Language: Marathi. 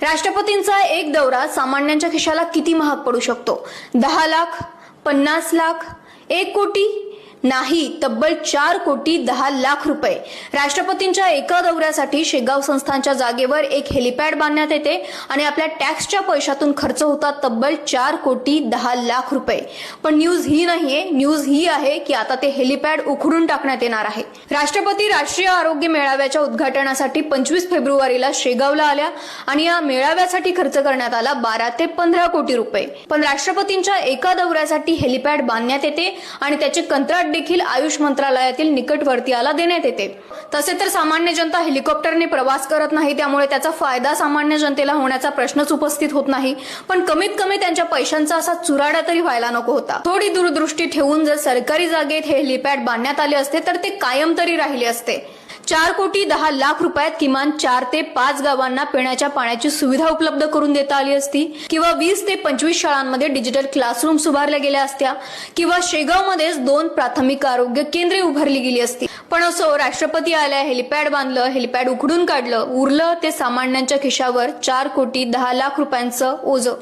राष्ट्रपतींचा एक दौरा सामान्यांच्या खिशाला किती महाग पडू शकतो? 10 लाख, 50 लाख, 1 कोटी? नाही, तब्बल 4 कोटी 10 लाख रुपये. राष्ट्रपतींच्या एका दौऱ्यासाठी शेगाव संस्थानच्या जागेवर एक हेलिपॅड बांधण्यात येते आणि आपल्या टॅक्सच्या पैशातून खर्च होतात तब्बल 4 कोटी 10 लाख रुपये. पण न्यूज ही नाहीये, न्यूज ही आहे की आता ते हेलिपॅड उखडून टाकण्यात येणार आहे. राष्ट्रपती राष्ट्रीय आरोग्य मेळाव्याच्या उद्घाटनासाठी 25 फेब्रुवारीला शेगावला आल्या आणि या मेळाव्यासाठी खर्च करण्यात आला 12 ते 15 कोटी रुपये. पण राष्ट्रपतींच्या एका दौऱ्यासाठी हेलिपॅड बांधण्यात येते आणि त्याचे कंत्राट देखील आयुष मंत्रालयातील निकटवर्तीयाला देण्यात येते. तसे तर सामान्य जनता हेलिकॉप्टरने प्रवास करत नाही, त्यामुळे त्याचा फायदा सामान्य जनतेला होण्याचा प्रश्नच उपस्थित होत नाही. पण कमीत कमी त्यांच्या पैशांचा असा चुराडा तरी व्हायला नको होता. थोडी दूरदृष्टी ठेवून जर सरकारी जागेत हे हेलिपॅड बांधण्यात आले असते तर ते कायम तरी राहिले असते. 4 कोटी 10 लाख रुपयात किमान 4 ते 5 गावांना पिण्याच्या पाण्याची सुविधा उपलब्ध करून देता आली असती, किंवा 20 ते 25 शाळांमध्ये डिजिटल क्लासरूम्स उभारल्या गेल्या असत्या, किंवा शेगावमध्येच 2 प्राथमिक आरोग्य केंद्रे उभारली गेली असती. पण असो, राष्ट्रपती आल्या, हेलिपॅड बांधलं, हेलिपॅड उखडून काढलं, उरलं ते सामान्यांच्या खिशावर 4 कोटी 10 लाख रुपयांचं ओझं.